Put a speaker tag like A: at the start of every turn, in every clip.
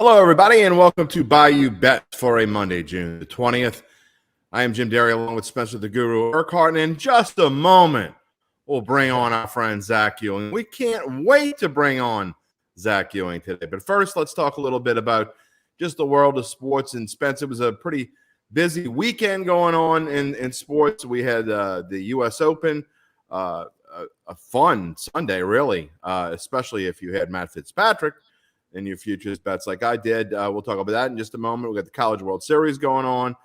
A: Hello, everybody, and welcome to Bayou Bets for a Monday, June the 20th. I am Jim Derry, along with Spencer the Guru Urquhart, and in just a moment, we'll bring on our friend Zach Ewing. We can't wait to bring on Zach Ewing today. But first, let's talk a little bit about just the world of sports. And Spencer, it was a pretty busy weekend going on in sports. We had the U.S. Open, a fun Sunday, really, especially if you had Matt Fitzpatrick in your futures bets like I did. We'll talk about that in just a moment. We got the College World Series going on.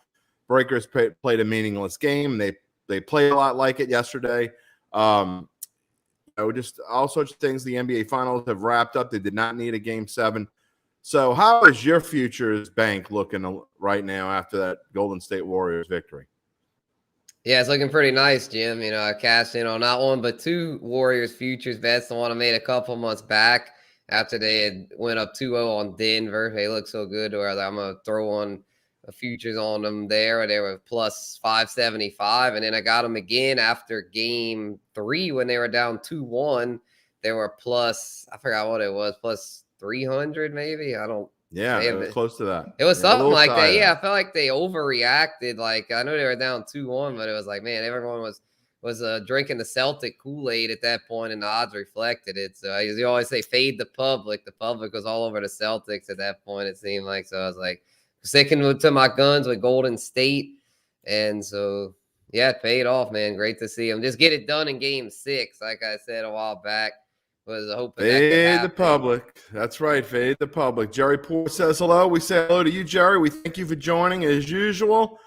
A: Breakers played a meaningless game. They played a lot like it yesterday. Just all sorts of things. The NBA Finals have wrapped up. They did not need a Game 7. So how is your futures bank looking right now after that Golden State Warriors victory?
B: Yeah, it's looking pretty nice, Jim. I cashed in on not one but two Warriors futures bets. The one I made a couple months back after they had went up 2-0 on Denver. They look so good where I'm going to throw on futures on them there. They were plus 575. And then I got them again after game 3 when they were down 2-1. They were plus, I forgot what it was, plus 300 maybe.
A: Yeah, it was close to that.
B: It was something like that. Yeah, I felt like they overreacted. Like, I know they were down 2-1, but it was like, man, everyone was drinking the Celtic Kool-Aid at that point, and the odds reflected it. So you always say fade the public. The public was all over the Celtics at that point, it seemed like. So I was like sticking to my guns with Golden State. And so, yeah, it paid off, man. Great to see them just get it done in game 6, like I said a while back. Was hoping
A: fade the public. That's right, fade the public. Jerry Poor says hello. We say hello to you, Jerry. We thank you for joining as usual.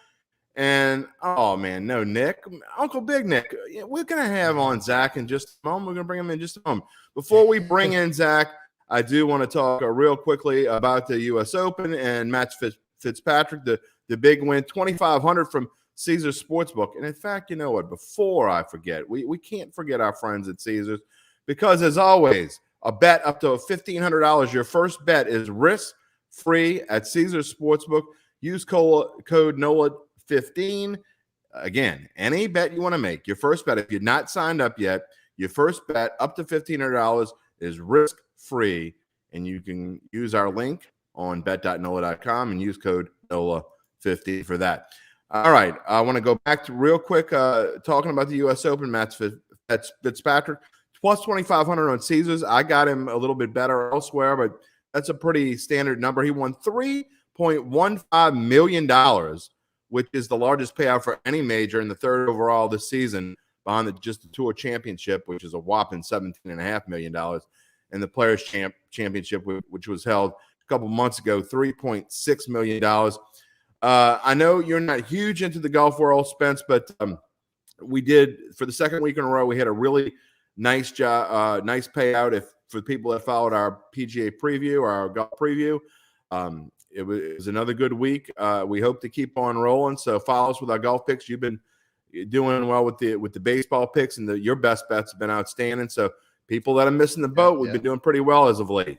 A: And, oh, man, no, Nick. Uncle Big Nick, we're going to have on Zach in just a moment. We're going to bring him in just a moment. Before we bring in Zach, I do want to talk real quickly about the U.S. Open and Matt Fitzpatrick, the big win, $2,500 from Caesars Sportsbook. And, in fact, you know what? Before I forget, we can't forget our friends at Caesars because, as always, a bet up to $1,500. Your first bet is risk-free at Caesars Sportsbook. Use code NOLA15. Again, any bet you want to make, your first bet, if you're not signed up yet, your first bet up to $1,500 is risk-free, and you can use our link on bet.NOLA.com and use code NOLA50 for that. All right, I want to go back to real quick talking about the U.S. Open. Matt Fitzpatrick, plus 2,500 on Caesars. I got him a little bit better elsewhere, but that's a pretty standard number. He won $3.15 million, which is the largest payout for any major in the third overall this season, behind just the Tour Championship, which is a whopping $17.5 million, and the Players' Championship, which was held a couple months ago, $3.6 million. I know you're not huge into the golf world, Spence, but we did, for the second week in a row, we had a really nice payout for people that followed our PGA preview or our golf preview. It was another good week. We hope to keep on rolling. So follow us with our golf picks. You've been doing well with the baseball picks, and your best bets have been outstanding. So people that are missing the boat, we've been doing pretty well as of late.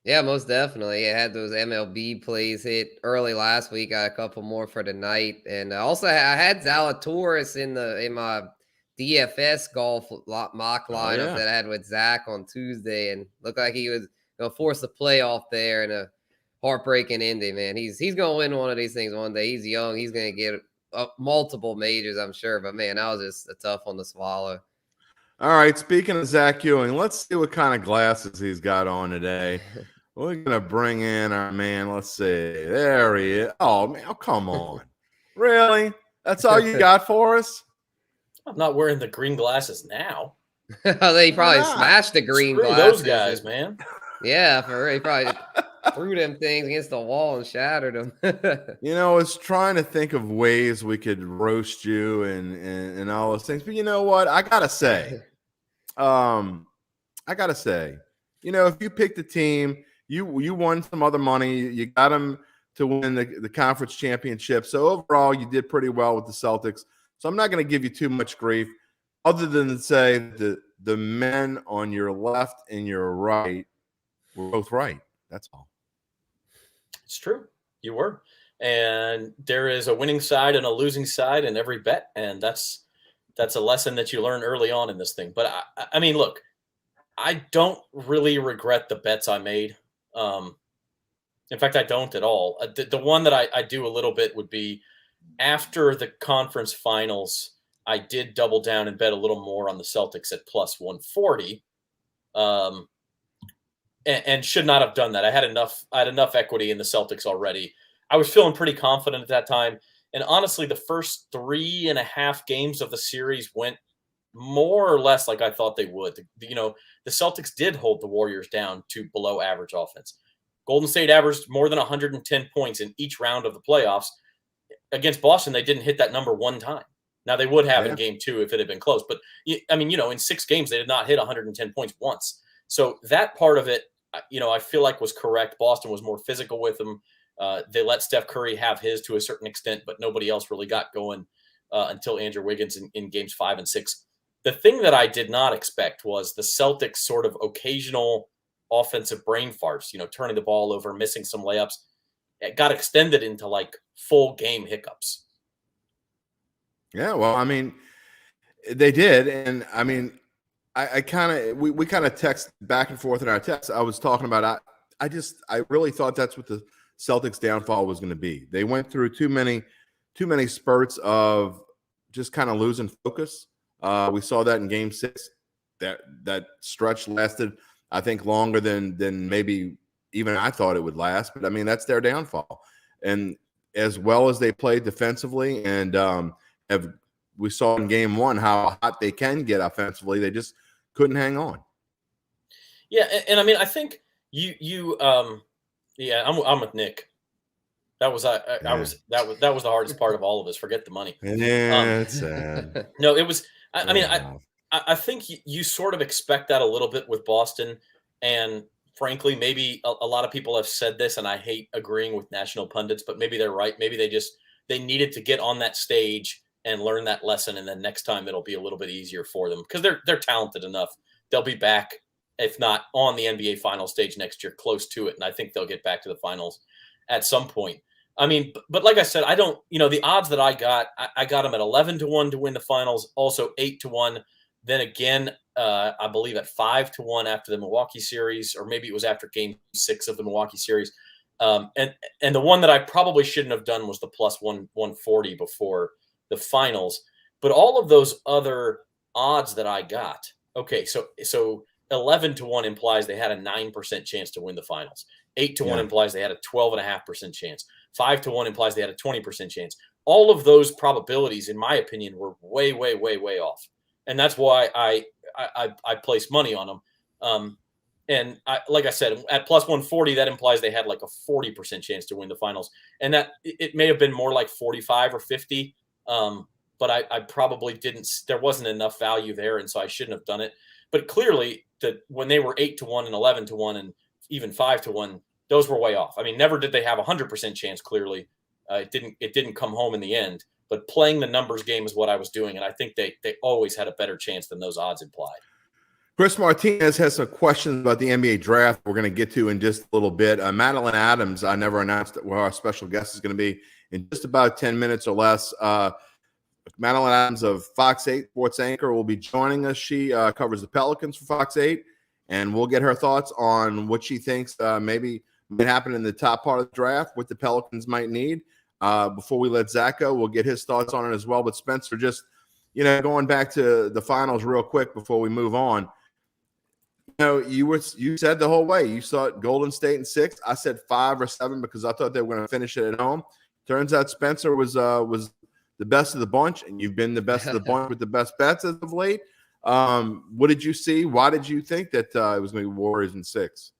B: Yeah, most definitely. I had those MLB plays hit early last week. Got a couple more for tonight, and also I had Zalatoris in my DFS golf mock lineup that I had with Zach on Tuesday, and looked like he was going to force a playoff there in a heartbreaking ending, man. He's going to win one of these things one day. He's young. He's going to get multiple majors, I'm sure. But, man, that was just a tough one to swallow.
A: All right, speaking of Zach Ewing, let's see what kind of glasses he's got on today. We're going to bring in our man. Let's see. There he is. Oh, man, come on. Really? That's all you got for us?
C: I'm not wearing the green glasses now.
B: They probably smashed the green glasses.
C: Those guys, man.
B: Yeah, for real. He probably threw them things against the wall and shattered them.
A: I was trying to think of ways we could roast you and all those things. But you know what? I gotta say, if you picked a team, you won some other money. You got them to win the conference championship. So overall, you did pretty well with the Celtics. So I'm not going to give you too much grief, other than to say the men on your left and your right were both right. That's all.
C: It's true. You were. And there is a winning side and a losing side in every bet. And that's a lesson that you learn early on in this thing. But I mean, look, I don't really regret the bets I made. In fact, I don't at all. The one that I do a little bit would be after the conference finals. I did double down and bet a little more on the Celtics at plus 140, and should not have done that. I had enough equity in the Celtics already. I was feeling pretty confident at that time. And honestly, the first 3.5 games of the series went more or less like I thought they would. The Celtics did hold the Warriors down to below average offense. Golden State averaged more than 110 points in each round of the playoffs. Against Boston, they didn't hit that number one time. Now, they would have in game 2 if it had been close. But, in 6 games, they did not hit 110 points once. So that part of it, I feel like was correct. Boston was more physical with them. They let Steph Curry have his to a certain extent, but nobody else really got going until Andrew Wiggins in games 5 and 6. The thing that I did not expect was the Celtics sort of occasional offensive brain farts, turning the ball over, missing some layups. It got extended into like full game hiccups.
A: Yeah, well, they did. And I kind of, we kind of text back and forth in our text. I was talking about, I really thought that's what the Celtics downfall was going to be. They went through too many spurts of just kind of losing focus. We saw that in game 6. That stretch lasted, I think, longer than maybe even I thought it would last. But that's their downfall. And as well as they played defensively, and we saw in game 1 how hot they can get offensively, they just couldn't hang on.
C: Yeah, and I think I'm with Nick. That was that was the hardest part of all of this. Forget the money.
A: Yeah, it's sad.
C: No, it was. I think you sort of expect that a little bit with Boston, and frankly, maybe a lot of people have said this, and I hate agreeing with national pundits, but maybe they're right. Maybe they needed to get on that stage and learn that lesson, and then next time it'll be a little bit easier for them because they're talented enough. They'll be back, if not on the NBA final stage next year, close to it, and I think they'll get back to the finals at some point. But like I said, I don't, the odds that I got them at 11-1 to win the finals, also 8-1. Then again, I believe at 5-1 after the Milwaukee series, or maybe it was after game 6 of the Milwaukee series. And the one that I probably shouldn't have done was the plus 140 before the finals. But all of those other odds that I got, okay, so 11-1 implies they had a 9% chance to win the finals. 8-1 implies they had a 12.5% chance. 5-1 implies they had a 20% chance. All of those probabilities, in my opinion, were way, way, way, way off. And that's why I placed money on them. And like I said, at plus 140, that implies they had like a 40% chance to win the finals. And that it may have been more like 45 or 50. But I probably didn't. There wasn't enough value there, and so I shouldn't have done it. But clearly, when they were 8-1 and 11-1 and even 5-1, those were way off. Never did they have 100% chance. Clearly, it didn't come home in the end. But playing the numbers game is what I was doing, and I think they always had a better chance than those odds implied.
A: Chris Martinez has some questions about the NBA draft we're going to get to in just a little bit. Madeline Adams, I never announced where our special guest is going to be in just about 10 minutes or less. Madeline Adams of FOX-8 sports anchor will be joining us. She covers the Pelicans for FOX-8, and we'll get her thoughts on what she thinks maybe might happen in the top part of the draft, what the Pelicans might need. Before we let Zach go, we'll get his thoughts on it as well. But Spencer, just going back to the finals real quick before we move on. You said the whole way you saw Golden State in 6. I said 5 or 7 because I thought they were going to finish it at home. Turns out Spencer was the best of the bunch, and you've been the best of the bunch with the best bets as of late. What did you see? Why did you think that it was going to be Warriors in 6?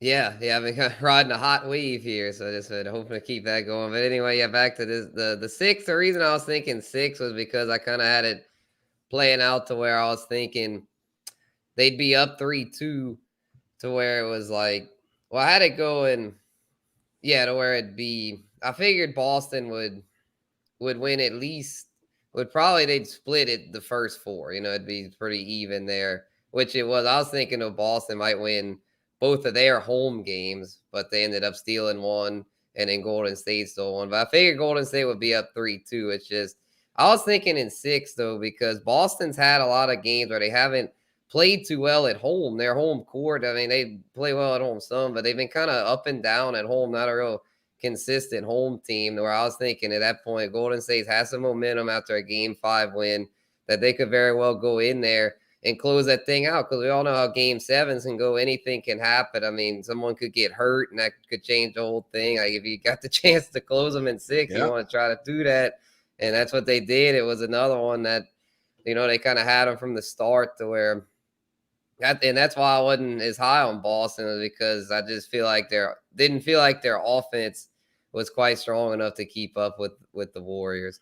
B: Yeah, I've been kind of riding a hot wave here, so I just been hoping to keep that going. But anyway, back to this. The 6, the reason I was thinking 6 was because I kind of had it playing out to where I was thinking they'd be up 3-2 to where it was like, well, I had it going, to where it'd be, I figured Boston would win at least, they'd split it the first 4, it'd be pretty even there, which it was. I was thinking of Boston might win both of their home games, but they ended up stealing one, and then Golden State stole one. But I figured Golden State would be up 3-2. It's just, I was thinking in 6 though, because Boston's had a lot of games where they haven't played too well at home. Their home court, I mean, they play well at home some, but they've been kind of up and down at home, not a real consistent home team, where I was thinking at that point, Golden State has some momentum after a Game 5 win that they could very well go in there and close that thing out, because we all know how Game 7s can go. Anything can happen. I mean, someone could get hurt, and that could change the whole thing. Like, if you got the chance to close them in 6, you want to try to do that, and that's what they did. It was another one that, they kind of had them from the start to where and that's why I wasn't as high on Boston, because I just didn't feel like their offense was quite strong enough to keep up with the Warriors.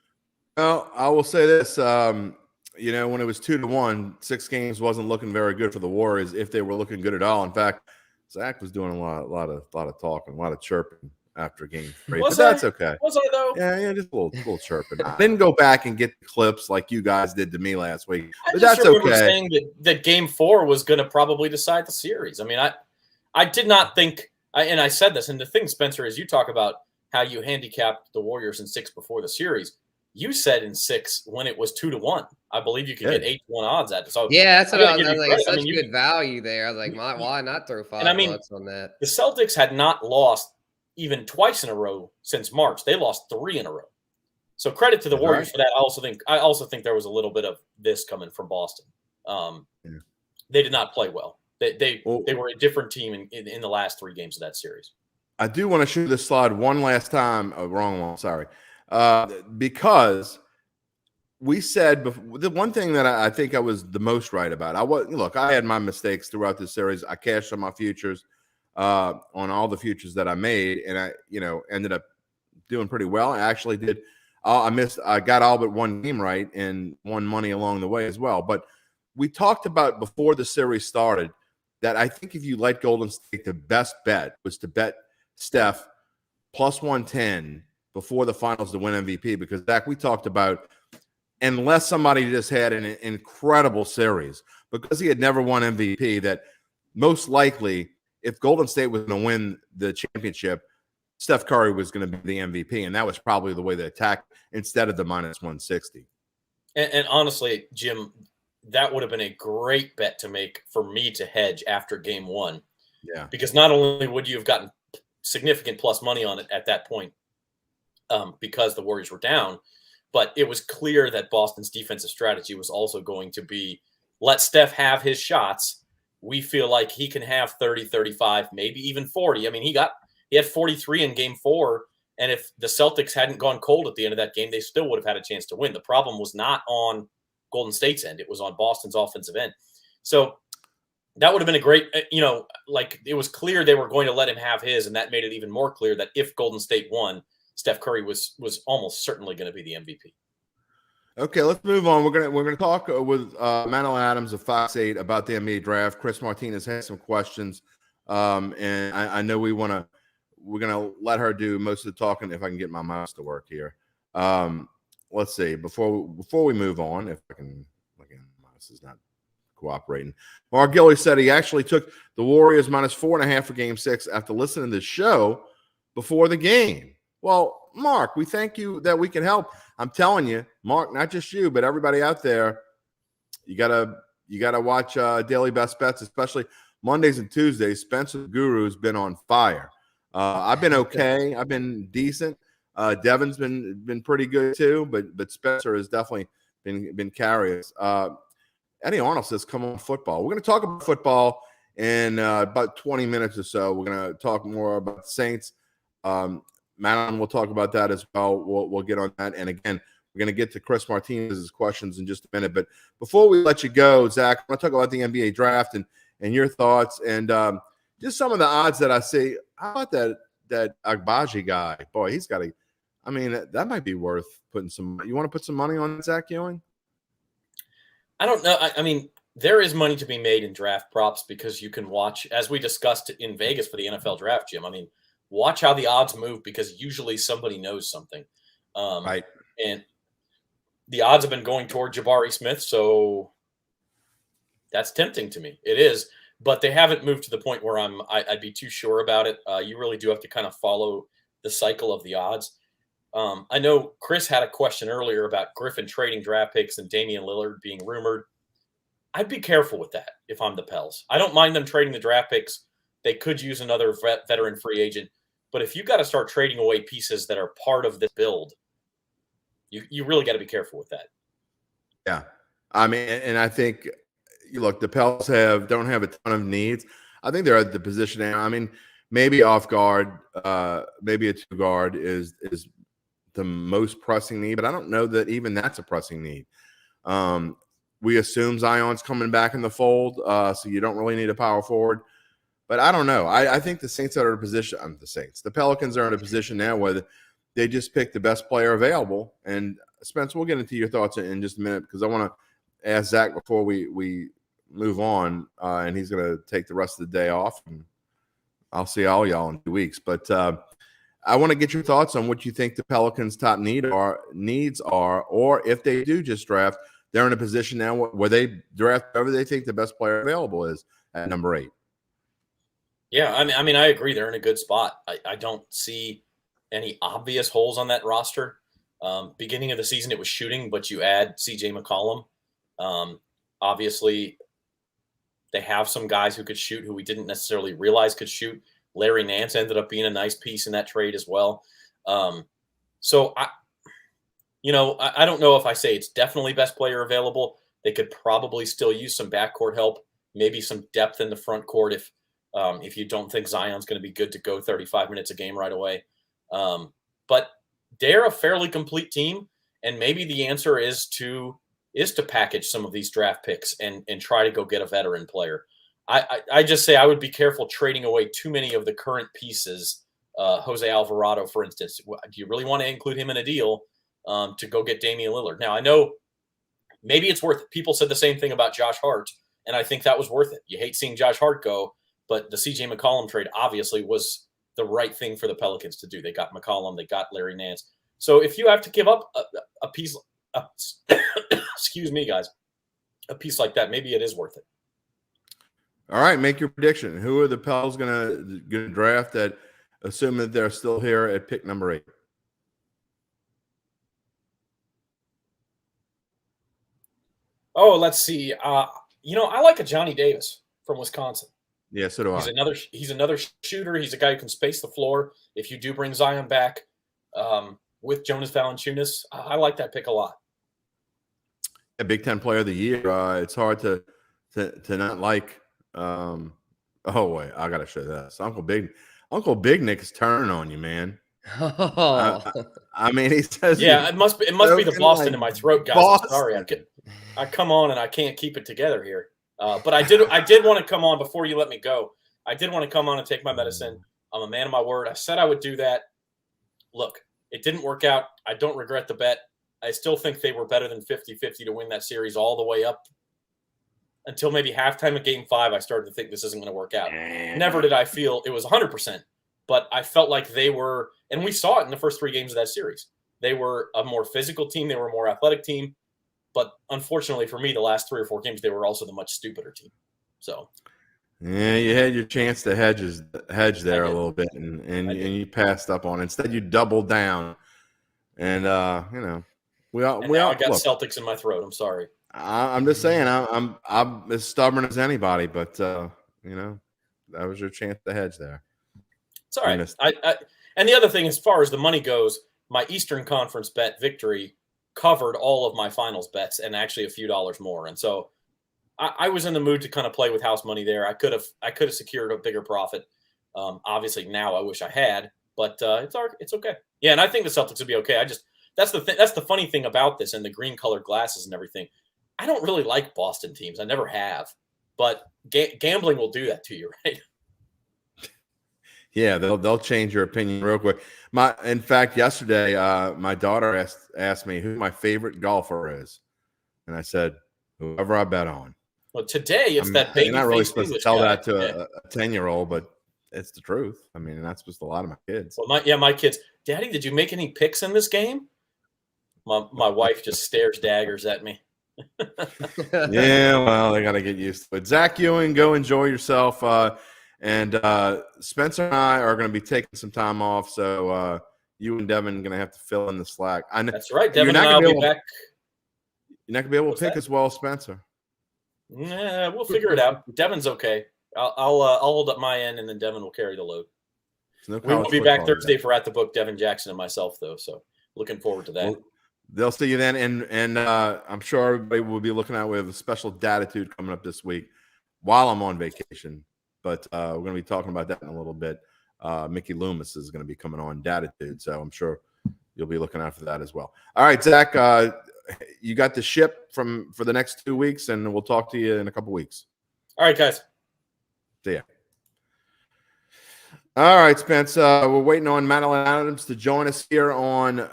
A: Well, I will say this, when it was 2-1, 6 games wasn't looking very good for the Warriors, if they were looking good at all. In fact, Zach was doing a lot of talking, a lot of chirping after Game 3, but that's okay.
C: Was I though?
A: Yeah, just a little chirping. I didn't go back and get the clips like you guys did to me last week, but that's okay.
C: Saying that Game 4 was going to probably decide the series. I mean, I did not think, and I said this, and the thing, Spencer, is you talk about how you handicapped the Warriors in 6 before the series. You said in 6 when it was 2-1. I believe you could get 8-1 odds at it. So
B: yeah, that's what I was like. It's such good value there. I was like, why not throw $5 on that?
C: The Celtics had not lost even twice in a row since March. They lost 3 in a row. So credit to the Warriors for that. I also think there was a little bit of this coming from Boston. They did not play well. They were a different team in the last 3 games of that series.
A: I do want to shoot this slide one last time. Oh, wrong one. Sorry. Because we said before, the one thing that I think I was the most right about. I had my mistakes throughout this series. I cashed on my futures, on all the futures that I made, and I ended up doing pretty well. I actually did. I got all but one game right and won money along the way as well. But we talked about before the series started that I think if you let Golden State, the best bet was to bet Steph plus 110 before the finals to win MVP, because Zach, we talked about, unless somebody just had an incredible series, because he had never won MVP, that most likely if Golden State was going to win the championship, Steph Curry was going to be the MVP, and that was probably the way they attacked instead of the minus 160.
C: And honestly, Jim, that would have been a great bet to make for me to hedge after Game 1.
A: Yeah,
C: because not only would you have gotten significant plus money on it at that point, because the Warriors were down, but it was clear that Boston's defensive strategy was also going to be, let Steph have his shots. We feel like he can have 30, 35, maybe even 40. I mean, he had 43 in Game 4, and if the Celtics hadn't gone cold at the end of that game, they still would have had a chance to win. The problem was not on Golden State's end. It was on Boston's offensive end. So that would have been a great, it was clear they were going to let him have his, and that made it even more clear that if Golden State won, Steph Curry was almost certainly going to be the MVP.
A: Okay, let's move on. We're gonna talk with Madeline Adams of FOX-8 about the NBA draft. Chris Martinez has some questions, and I know we're gonna let her do most of the talking if I can get my mouse to work here. Let's see before we move on, if I can. Again, mouse is not cooperating. Mark Gilly said he actually took the Warriors minus 4.5 for Game 6 after listening to the show before the game. Well, Mark, we thank you that we can help. I'm telling you, Mark, not just you, but everybody out there, you gotta watch Daily Best Bets, especially Mondays and Tuesdays. Spencer the Guru's been on fire. I've been okay. I've been decent. Devin's been pretty good too, but Spencer has definitely been carrious. Eddie Arnold says, "Come on, football." We're going to talk about football in about 20 minutes or so. We're going to talk more about the Saints. Madeline will talk about that as well. We'll get on that. And again, we're going to get to Chris Martinez's questions in just a minute. But before we let you go, Zach, I want to talk about the NBA draft and your thoughts and just some of the odds that I see. How about that Agbaji guy? Boy, he's got to. I mean, that might be worth putting some. You want to put some money on Zach Ewing?
C: I don't know. I mean, there is money to be made in draft props because you can watch, as we discussed in Vegas for the NFL draft, Jim. I mean, watch how the odds move because usually somebody knows something.
A: Right.
C: And the odds have been going toward Jabari Smith, so that's tempting to me. It is, but they haven't moved to the point where I'd be too sure about it. You really do have to kind of follow the cycle of the odds. I know Chris had a question earlier about Griffin trading draft picks and Damian Lillard being rumored. I'd be careful with that if I'm the Pels. I don't mind them trading the draft picks. They could use another veteran free agent. But if you got to start trading away pieces that are part of this build, you really got to be careful with that.
A: Yeah. I mean, and I think, look, the Pels don't have a ton of needs. I think they're at the position now. I mean, maybe off guard, maybe a 2 guard is the most pressing need, but I don't know that even that's a pressing need. We assume Zion's coming back in the fold, so you don't really need a power forward. But I don't know. I think the Saints are in a position. The Pelicans are in a position now where they just pick the best player available. And Spence, we'll get into your thoughts in just a minute because I want to ask Zach before we move on, and he's going to take the rest of the day off. And I'll see all y'all in 2 weeks. But I want to get your thoughts on what you think the Pelicans' top needs are, or if they do just draft, they're in a position now where they draft whoever they think the best player available is at number 8.
C: Yeah, I mean, I agree. They're in a good spot. I don't see any obvious holes on that roster. Beginning of the season, it was shooting, but you add C.J. McCollum. Obviously, they have some guys who could shoot who we didn't necessarily realize could shoot. Larry Nance ended up being a nice piece in that trade as well. So, I don't know if I say it's definitely best player available. They could probably still use some backcourt help, maybe some depth in the front court if you don't think Zion's going to be good to go 35 minutes a game right away. But they're a fairly complete team, and maybe the answer is to package some of these draft picks and try to go get a veteran player. I just say I would be careful trading away too many of the current pieces. Jose Alvarado, for instance, do you really want to include him in a deal to go get Damian Lillard? Now, I know maybe it's worth it. People said the same thing about Josh Hart, and I think that was worth it. You hate seeing Josh Hart go, but the C.J. McCollum trade obviously was the right thing for the Pelicans to do. They got McCollum, they got Larry Nance. So if you have to give up a piece, excuse me, guys, a piece like that, maybe it is worth it.
A: All right, make your prediction. Who are the Pels going to draft at, assuming that they're still here at pick number 8?
C: Oh, let's see. I like a Johnny Davis from Wisconsin.
A: Yeah, so do I.
C: He's another shooter. He's a guy who can space the floor. If you do bring Zion back with Jonas Valanciunas, I like that pick a lot.
A: A Big Ten Player of the Year. It's hard to not like. Oh wait, I gotta show this. Uncle Big Nick is turning on you, man. I mean, he says,
C: yeah, it must be the Boston in my throat, guys. I'm sorry, I come on and I can't keep it together here. But I did want to come on before you let me go. I did want to come on and take my medicine. I'm a man of my word. I said I would do that. Look, it didn't work out. I don't regret the bet. I still think they were better than 50-50 to win that series all the way up until maybe halftime of Game 5. I started to think this isn't going to work out. Never did I feel it was 100%, but I felt like they were, and we saw it in the first 3 games of that series. They were a more physical team. They were a more athletic team. But unfortunately for me, the last 3 or 4 games, they were also the much stupider team. So,
A: yeah, you had your chance to hedge there a little bit, and you passed up on it. Instead, you doubled down, and we all
C: I got Celtics in my throat. I'm sorry.
A: I'm just saying, I'm as stubborn as anybody, but that was your chance to hedge there.
C: It's all right. And the other thing, as far as the money goes, my Eastern Conference bet victory covered all of my finals bets and actually a few dollars more. And so I was in the mood to kind of play with house money there. I could have secured a bigger profit. Obviously now I wish I had, but it's okay. Yeah. And I think the Celtics would be okay. That's the funny thing about this and the green colored glasses and everything. I don't really like Boston teams. I never have, but gambling will do that to you, right?
A: Yeah, they'll change your opinion real quick. In fact, yesterday, my daughter asked me who my favorite golfer is, and I said, whoever I bet on.
C: Well, today it's that baby.
A: You're not really supposed to tell that to a 10-year-old, but it's the truth. I mean, and that's supposed to a lot of my kids.
C: Well, my kids, Daddy, did you make any picks in this game? My wife just stares daggers at me.
A: Yeah, well, they got to get used to it. Zach Ewing, go enjoy yourself. And Spencer and I are going to be taking some time off, so you and Devin are going to have to fill in the slack.
C: That's right. Devin and I will be back.
A: You're not going to be able to pick as well as Spencer.
C: Nah, we'll figure it out. Devin's okay. I'll hold up my end, and then Devin will carry the load.
A: No
C: We will
A: college
C: be back
A: football
C: Thursday
A: today.
C: for At the Book, Devin Jackson and myself, though. So looking forward to that.
A: Well, they'll see you then, and I'm sure everybody will be looking out. We have a special Datitude coming up this week while I'm on vacation, but we're going to be talking about that in a little bit. Mickey Loomis is going to be coming on Datitude, so I'm sure you'll be looking out for that as well. All right, Zach, you got the ship for the next 2 weeks, and we'll talk to you in a couple weeks.
C: All right, guys.
A: See ya. All right, Spence. We're waiting on Madeline Adams to join us here on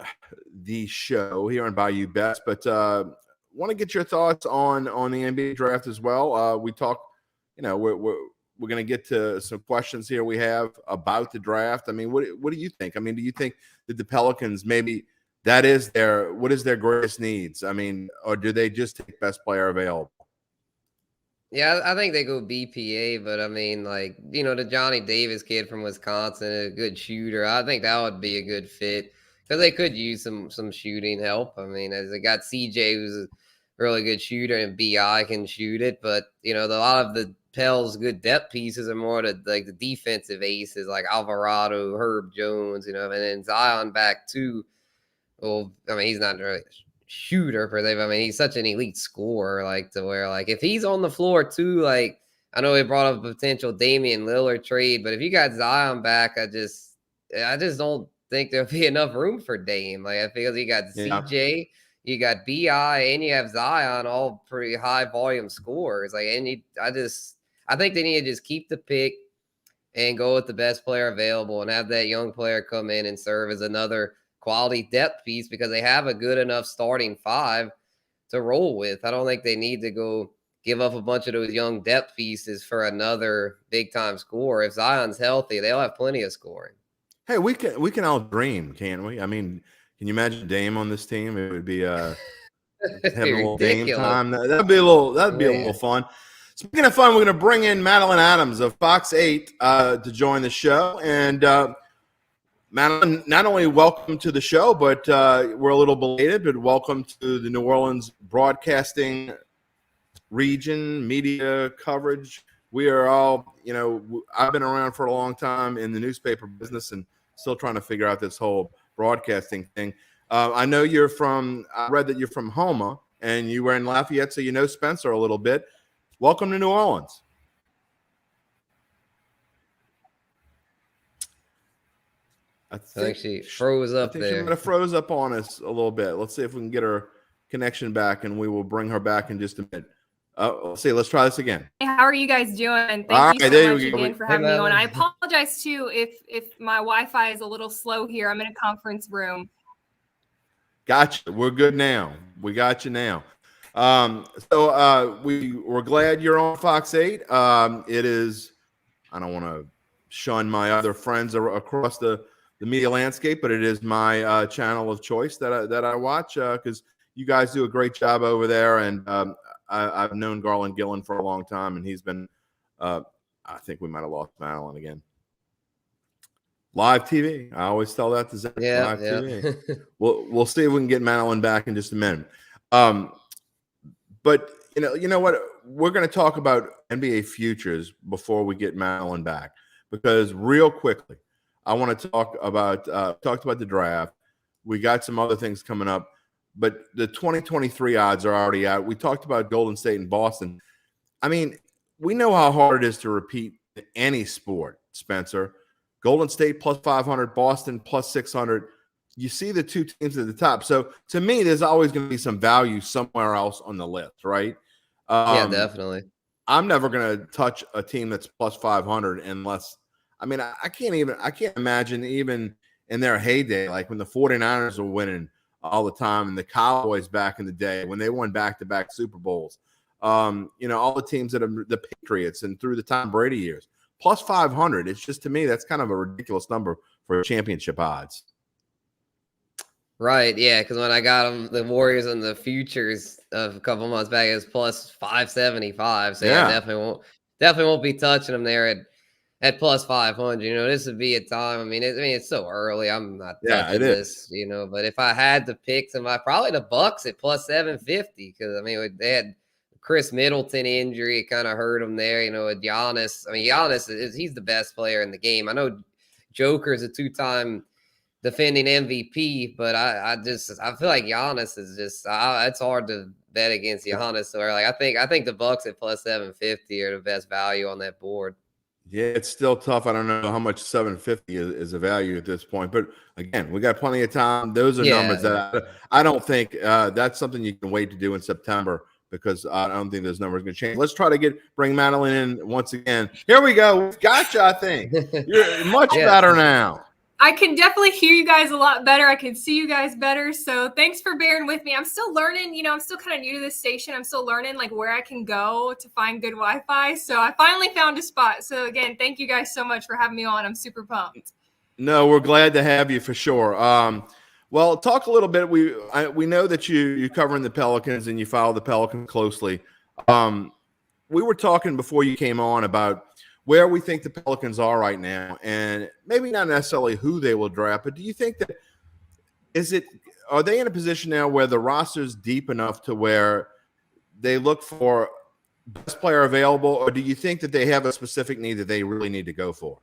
A: the show here on Bayou Bets, but want to get your thoughts on the NBA draft as well. We talk, we're going to get to some questions here we have about the draft. I mean, what do you think? I mean, do you think that the Pelicans maybe what is their greatest needs? I mean, or do they just take best player available?
B: Yeah, I think they go BPA, but I mean, like, the Johnny Davis kid from Wisconsin, a good shooter. I think that would be a good fit because they could use some shooting help. I mean, as they got CJ, who's a really good shooter, and BI can shoot it, but a lot of the Pels' good depth pieces are more like the defensive aces, like Alvarado, Herb Jones, and then Zion back too. Well, I mean, he's not really shooter per se, but I mean, he's such an elite scorer, like to where, like, if he's on the floor too, like, I know we brought up a potential Damian Lillard trade, but if you got Zion back, I just don't think there'll be enough room for Dame. Like, I feel you got CJ, you got BI, and you have Zion, all pretty high volume scorers. Like, and I think they need to just keep the pick and go with the best player available and have that young player come in and serve as another quality depth piece because they have a good enough starting five to roll with. I don't think they need to go give up a bunch of those young depth pieces for another big time scorer. If Zion's healthy, they'll have plenty of scoring.
A: Hey, we can all dream, can't we? I mean, can you imagine Dame on this team? It would be having a little Dame time. That'd be a little fun. Speaking of fun, we're going to bring in Madeline Adams of FOX-8 to join the show. And Madeline, not only welcome to the show, but we're a little belated, but welcome to the New Orleans broadcasting region, media coverage. We are all, I've been around for a long time in the newspaper business and still trying to figure out this whole broadcasting thing. I know I read that you're from Houma and you were in Lafayette, so you know Spencer a little bit. Welcome to New Orleans. I think
B: she froze up there.
A: She might have froze up on us a little bit. Let's see if we can get her connection back, and we will bring her back in just a minute. Let's see. Let's try this again.
D: Hey, how are you guys doing? Thank you so much again for having me on. I apologize, too, if my Wi-Fi is a little slow here. I'm in a conference room.
A: Gotcha. We're good now. We got you now. We're glad you're on FOX-8. It is, I don't want to shun my other friends across the media landscape, but it is my channel of choice that I watch because you guys do a great job over there. And I've known Garland Gillen for a long time, and he's been, I think we might have lost Madeline again. Live TV. I always tell that to Zach. Live TV. We'll see if we can get Madeline back in just a minute. But you know what? We're going to talk about NBA futures before we get Madeline back, because real quickly, I want to talked about the draft. We got some other things coming up, but the 2023 odds are already out. We talked about Golden State and Boston. I mean, we know how hard it is to repeat any sport, Spencer. Golden State plus 500, Boston plus 600. You see the two teams at the top. So to me, there's always going to be some value somewhere else on the list, right?
B: Yeah, definitely.
A: I'm never going to touch a team that's plus 500 unless, I mean, I can't imagine even in their heyday, like when the 49ers were winning all the time and the Cowboys back in the day when they won back-to-back Super Bowls. All the teams that are the Patriots and through the Tom Brady years. Plus 500, it's just, to me, that's kind of a ridiculous number for championship odds.
B: Right, yeah, because when I got them, the Warriors on the futures of a couple months back, it was plus 575. So yeah, definitely won't be touching them there at plus 500. This would be a time. I mean, it's so early. I'm not touching this, but if I had to pick somebody, probably the Bucks at plus 750, because I mean they had Chris Middleton injury kind of hurt him there. With Giannis. I mean, Giannis he's the best player in the game. I know Joker's a 2-time defending MVP, but I feel like Giannis is just it's hard to bet against Giannis. So I think the Bucks at plus 750 are the best value on that board.
A: Yeah, it's still tough. I don't know how much 750 is a value at this point, but again, we got plenty of time. Those are numbers that I don't think that's something you can wait to do in September, because I don't think those numbers are going to change. Let's try to bring Madeline in once again. Here we go. We've got you, I think. You're much better now.
D: I can definitely hear you guys a lot better. I can see you guys better. So thanks for bearing with me. I'm still learning. I'm still kind of new to this station. I'm still learning where I can go to find good Wi-Fi. So I finally found a spot. So again, thank you guys so much for having me on. I'm super pumped.
A: No, we're glad to have you for sure. Well, talk a little bit. We know that you're covering the Pelicans and you follow the Pelicans closely. We were talking before you came on about where we think the Pelicans are right now, and maybe not necessarily who they will draft, but do you think that are they in a position now where the roster's deep enough to where they look for best player available, or do you think that they have a specific need that they really need to go for?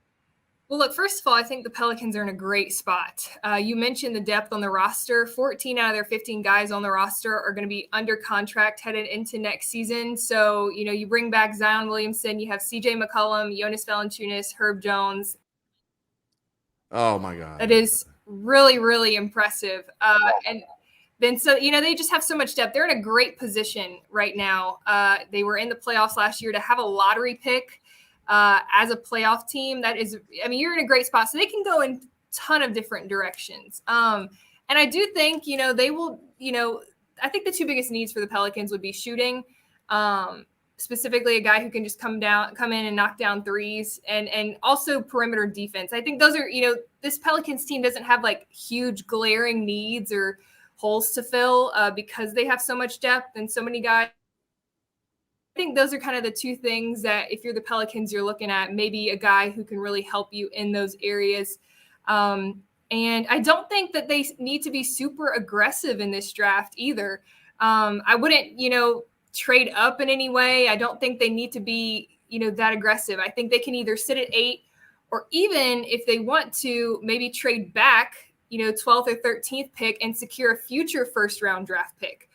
D: Well, look, first of all, I think the Pelicans are in a great spot. You mentioned the depth on the roster. 14 out of their 15 guys on the roster are going to be under contract headed into next season. So, you bring back Zion Williamson, you have CJ McCollum, Jonas Valanciunas, Herb Jones.
A: Oh, my God.
D: That is really, really impressive. And then, so, they just have so much depth. They're in a great position right now. They were in the playoffs last year to have a lottery pick. As a playoff team, you're in a great spot. So they can go in a ton of different directions. And I do think, they will, I think the two biggest needs for the Pelicans would be shooting, specifically a guy who can just come in and knock down threes, and also perimeter defense. I think those are, this Pelicans team doesn't have huge glaring needs or holes to fill because they have so much depth and so many guys. I think those are kind of the two things that if you're the Pelicans, you're looking at maybe a guy who can really help you in those areas. And I don't think that they need to be super aggressive in this draft either. I wouldn't, trade up in any way. I don't think they need to be, that aggressive. I think they can either sit at 8, or even if they want to, maybe trade back, 12th or 13th pick and secure a future first round draft pick.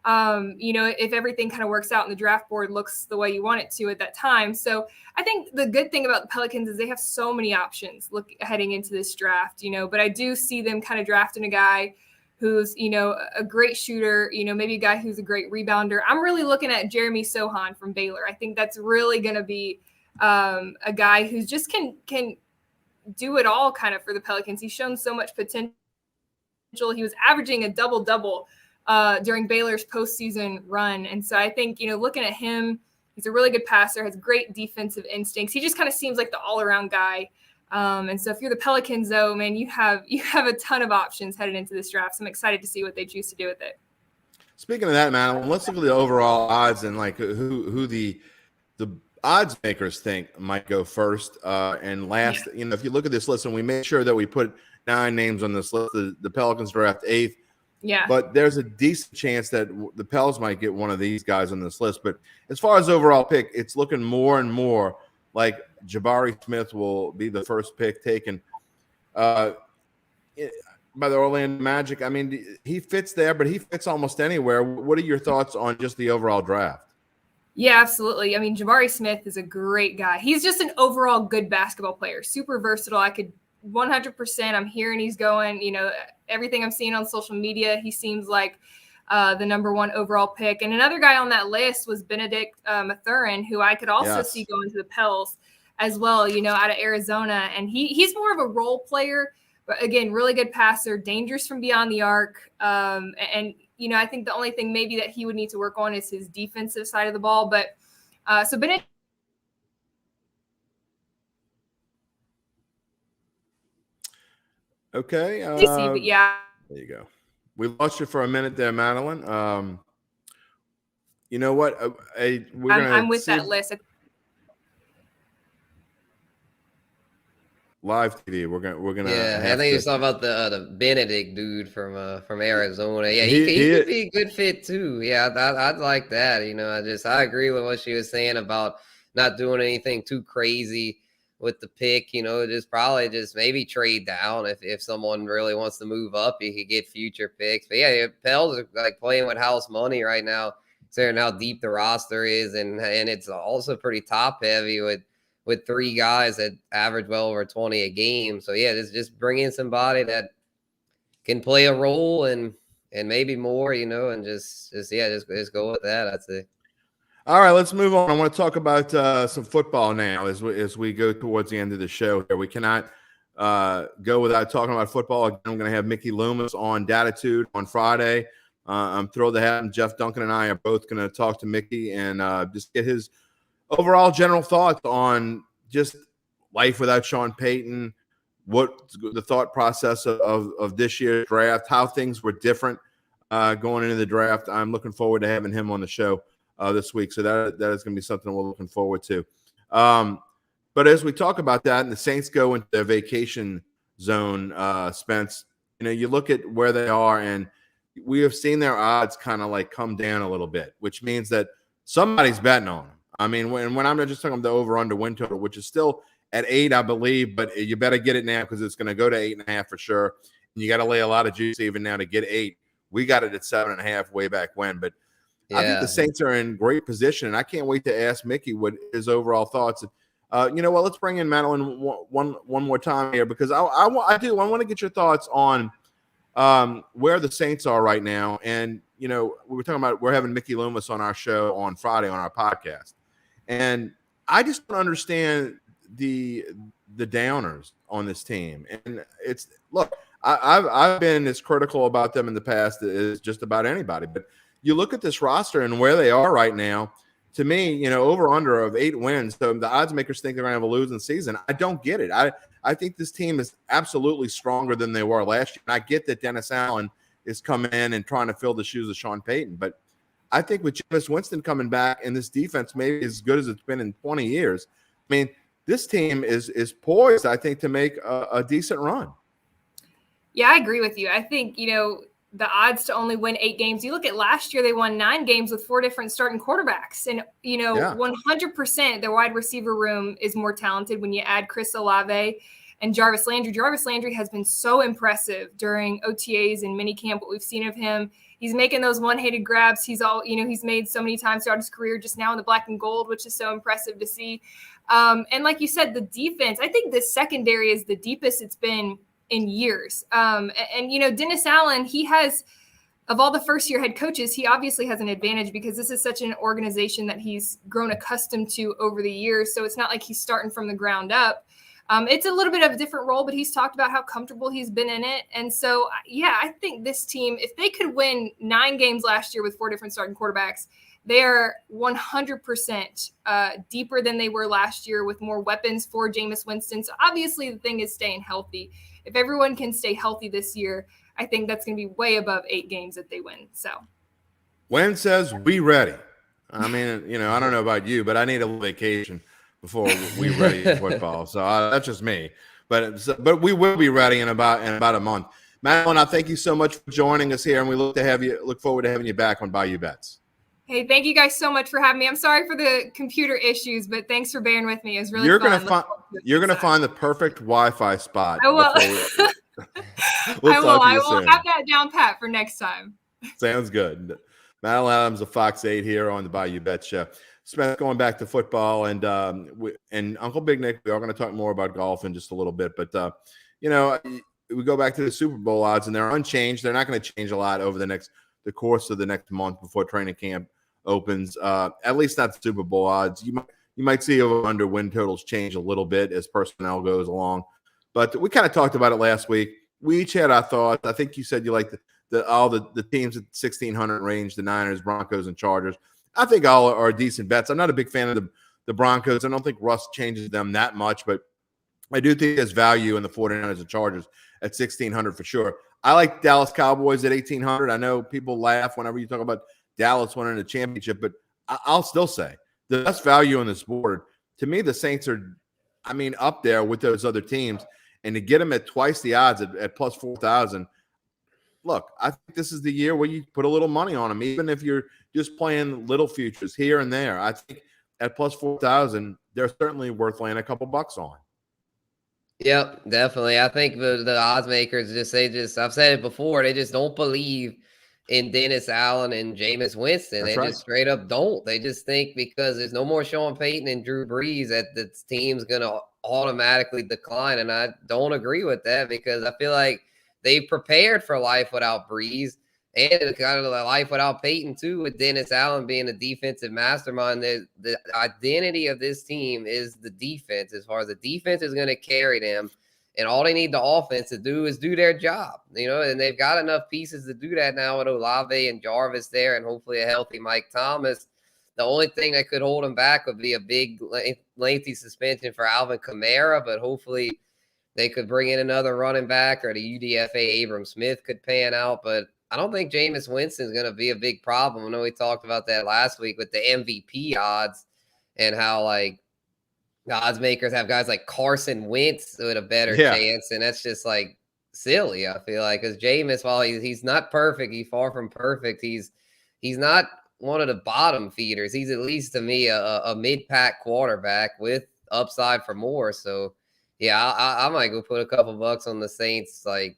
D: If everything kind of works out and the draft board looks the way you want it to at that time. So I think the good thing about the Pelicans is they have so many options heading into this draft, but I do see them kind of drafting a guy who's, a great shooter, maybe a guy who's a great rebounder. I'm really looking at Jeremy Sohan from Baylor. I think that's really going to be a guy who just can do it all kind of for the Pelicans. He's shown so much potential. He was averaging a double-double during Baylor's postseason run. And so I think, looking at him, he's a really good passer, has great defensive instincts. He just kind of seems like the all-around guy. And so if you're the Pelicans, though, man, you have a ton of options headed into this draft. So I'm excited to see what they choose to do with it.
A: Speaking of that, man, let's look at the overall odds and who the odds makers think might go first and last.
D: Yeah.
A: If you look at this list, and we made sure that we put 9 names on this list, the Pelicans draft 8th.
D: Yeah.
A: But there's a decent chance that the Pels might get one of these guys on this list. But as far as overall pick, it's looking more and more like Jabari Smith will be the first pick taken by the Orlando Magic. I mean, he fits there, but he fits almost anywhere. What are your thoughts on just the overall draft?
D: Yeah, absolutely. I mean, Jabari Smith is a great guy. He's just an overall good basketball player, super versatile. I could 100%. I'm hearing he's going, everything I'm seeing on social media, he seems like the number 1 overall pick. And another guy on that list was Benedict Mathurin, who I could also see going to the Pels as well, out of Arizona. And he's more of a role player, but again, really good passer, dangerous from beyond the arc. And I think the only thing maybe that he would need to work on is his defensive side of the ball. But so Benedict.
A: Okay.
D: But yeah.
A: There you go. We lost you for a minute there, Madeline. You know what? I'm
D: with that list.
A: live TV. We're gonna.
B: Yeah, I think you're talking about the Benedict dude from Arizona. Yeah, he could be a good fit too. Yeah, I'd like that. I agree with what she was saying about not doing anything too crazy with the pick. Just maybe trade down if someone really wants to move up. You could get future picks. But yeah, Pels are like playing with house money right now, considering how deep the roster is, and it's also pretty top heavy with 3 guys that average well over 20 a game. So yeah, just bring in somebody that can play a role and maybe more, and just go with that, I'd say.
A: All right, let's move on. I want to talk about some football now as we go towards the end of the show here. We cannot go without talking about football. Again, I'm going to have Mickey Loomis on Datitude on Friday. I'm thrilled to have him. Jeff Duncan and I are both going to talk to Mickey and just get his overall general thoughts on just life without Sean Payton, what the thought process of this year's draft, how things were different going into the draft. I'm looking forward to having him on the show this week. So that is going to be something we're looking forward to. But as we talk about that and the Saints go into their vacation zone, Spence, you look at where they are and we have seen their odds kind of like come down a little bit, which means that somebody's betting on them. I mean, when I'm just talking about the over-under win total, which is still at 8, I believe, but you better get it now because it's going to go to 8.5 for sure. And you got to lay a lot of juice even now to get 8. We got it at 7.5 way back when, but I think the Saints are in great position, and I can't wait to ask Mickey what his overall thoughts. You know what? Let's bring in Madeline one more time here because I want to get your thoughts on where the Saints are right now. And we were talking about we're having Mickey Loomis on our show on Friday on our podcast. And I just don't understand the downers on this team. And I've been as critical about them in the past as just about anybody. But you look at this roster and where they are right now. To me, over under of 8 wins. So the odds makers think they're going to have a losing season. I don't get it. I think this team is absolutely stronger than they were last year. And I get that Dennis Allen is coming in and trying to fill the shoes of Sean Payton, but I think with Jameis Winston coming back and this defense maybe as good as it's been in 20 years, I mean, this team is poised, I think, to make a decent run.
D: Yeah, I agree with you. I think, the odds to only win 8 games, you look at last year, they won 9 games with 4 different starting quarterbacks. And, 100% their wide receiver room is more talented when you add Chris Olave and Jarvis Landry. Jarvis Landry has been so impressive during OTAs and minicamp, what we've seen of him. He's making those one-handed grabs. He's made so many times throughout his career, just now in the black and gold, which is so impressive to see. And like you said, the defense, I think this secondary is the deepest it's been in years. And Dennis Allen, he has, of all the first-year head coaches, he obviously has an advantage because this is such an organization that he's grown accustomed to over the years. So it's not like he's starting from the ground up. It's a little bit of a different role, but he's talked about how comfortable he's been in it. And so, I think this team, if they could win 9 games last year with 4 different starting quarterbacks, they are 100% deeper than they were last year with more weapons for Jameis Winston. So obviously the thing is staying healthy. If everyone can stay healthy this year, I think that's going to be way above 8 games that they win. So
A: Wen says we ready. I mean, I don't know about you, but I need a vacation before we ready for football. So that's just me. But we will be ready in about a month. Madeline, I thank you so much for joining us here, and we look forward to having you back on Bayou Bets.
D: Hey, thank you guys so much for having me. I'm sorry for the computer issues, but thanks for bearing with me. It was really fun.
A: You're gonna find the perfect Wi-Fi spot.
D: I will. I will have that down pat for next time.
A: Sounds good. Madeline Adams of FOX-8 here on the Bayou Bets show. Spence, going back to football and Uncle Big Nick, we are going to talk more about golf in just a little bit, but we go back to the Super Bowl odds and they're unchanged. They're not going to change a lot over the course of the next month before training camp opens. At least not the Super Bowl odds. You might see under win totals change a little bit as personnel goes along, but we kind of talked about it last week. We each had our thoughts. I think you said you like all the teams at 1,600 range, the Niners, Broncos, and Chargers. I think all are decent bets. I'm not a big fan of the Broncos. I don't think Russ changes them that much, but I do think there's value in the 49ers and Chargers at 1,600 for sure. I like Dallas Cowboys at 1,800. I know people laugh whenever you talk about Dallas winning a championship, but I'll still say the best value on this board, to me, the Saints are I mean, up there with those other teams, and to get them at twice the odds at plus 4,000. Look, I think this is the year where you put a little money on them, even if you're just playing little futures here and there. I think at plus 4,000, they're certainly worth laying a couple bucks on.
B: Yep, definitely. I think the odds makers I've said it before, they just don't believe in Dennis Allen and Jameis Winston.
A: That's
B: They
A: right.
B: just straight up don't. They just think because there's no more Sean Payton and Drew Brees that the team's going to automatically decline. And I don't agree with that because I feel like they prepared for life without Brees and kind of the life without Peyton too, with Dennis Allen being a defensive mastermind. The identity of this team is the defense. As far as the defense is going to carry them, and all they need the offense to do is do their job, and they've got enough pieces to do that now with Olave and Jarvis there, and hopefully a healthy Mike Thomas. The only thing that could hold them back would be a big, lengthy suspension for Alvin Kamara, but hopefully they could bring in another running back, or the UDFA Abram Smith could pan out. But I don't think Jameis Winston is going to be a big problem. I know we talked about that last week with the MVP odds and how, like, the odds makers have guys like Carson Wentz with a better chance, and that's just, like, silly, I feel like, because Jameis, while he's not perfect, he's far from perfect, he's not one of the bottom feeders. He's at least, to me, a mid-pack quarterback with upside for more. So, yeah, I might go put a couple bucks on the Saints, like,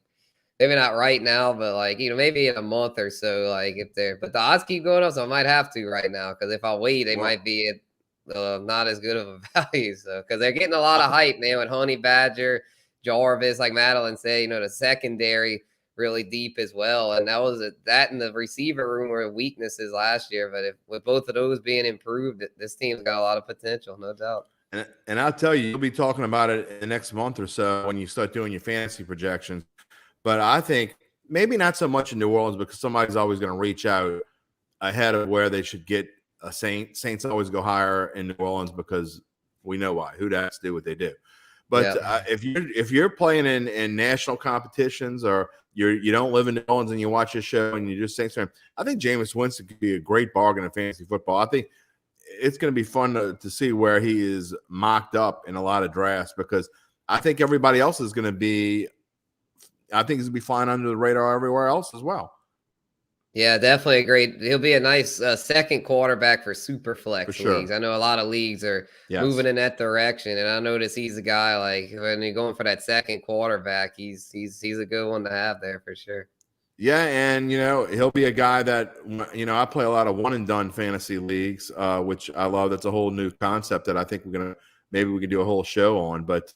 B: maybe not right now, but, like, maybe in a month or so, like, if they're – but the odds keep going up, so I might have to right now, because if I wait, they might be at not as good of a value. So, because they're getting a lot of hype now with Honey Badger, Jarvis, like Madeline said, the secondary really deep as well. And that in the receiver room were weaknesses last year. But with both of those being improved, this team's got a lot of potential, no doubt.
A: And I'll tell you, you'll be talking about it in the next month or so when you start doing your fantasy projections. But I think maybe not so much in New Orleans, because somebody's always going to reach out ahead of where they should get a Saints. Saints always go higher in New Orleans because we know why. Who has to do what they do. But if you're playing in national competitions, or you don't live in New Orleans and you watch this show and you're just Saints fan, I think Jameis Winston could be a great bargain in fantasy football. I think it's going to be fun to see where he is mocked up in a lot of drafts, because I think everybody else is going to be – I think he's going to be flying under the radar everywhere else as well.
B: Yeah, definitely he'll be a nice second quarterback for super flex leagues. I know a lot of leagues are moving in that direction, and I notice he's a guy, like, when you're going for that second quarterback, he's a good one to have there for sure. Yeah,
A: and he'll be a guy that I play a lot of one and done fantasy leagues, which I love. That's a whole new concept that I think maybe we can do a whole show on. But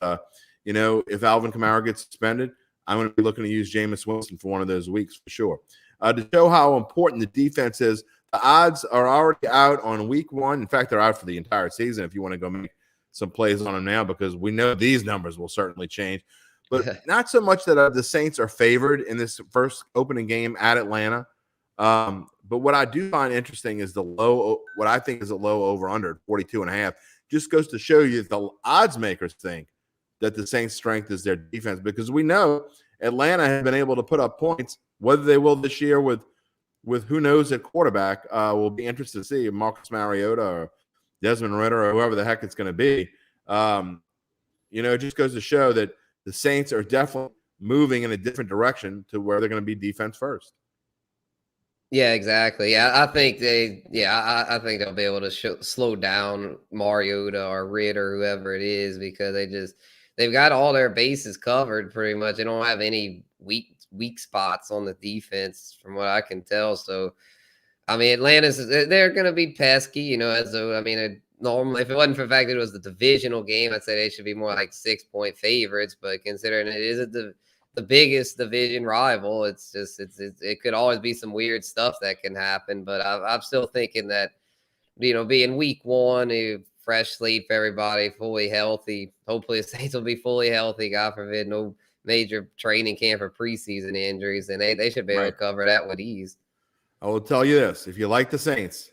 A: if Alvin Kamara gets suspended, I'm going to be looking to use Jameis Winston for one of those weeks for sure. To show how important the defense is, the odds are already out on week 1. In fact, they're out for the entire season if you want to go make some plays on them now, because we know these numbers will certainly change. But not so much that the Saints are favored in this first opening game at Atlanta. But what I do find interesting is what I think is a low over-under, 42.5. Just goes to show you the odds makers think that the Saints' strength is their defense, because we know Atlanta has been able to put up points. Whether they will this year with who knows at quarterback, will be interested to see Marcus Mariota or Desmond Ridder or whoever the heck it's going to be. It just goes to show that the Saints are definitely moving in a different direction to where they're going to be defense first.
B: Yeah, exactly. Yeah, I think I think they'll be able to slow down Mariota or Ridder, whoever it is, because they've got all their bases covered pretty much. They don't have any weak spots on the defense from what I can tell. So, I mean, they're going to be pesky, normally, if it wasn't for the fact that it was the divisional game, I'd say they should be more like 6-point favorites. But considering it is the biggest division rival, it could always be some weird stuff that can happen. But I'm still thinking that, being week 1, a fresh slate for everybody, fully healthy. Hopefully the Saints will be fully healthy. God forbid, no major training camp or preseason injuries, and they should be able to cover that with ease.
A: I will tell you this: if you like the Saints,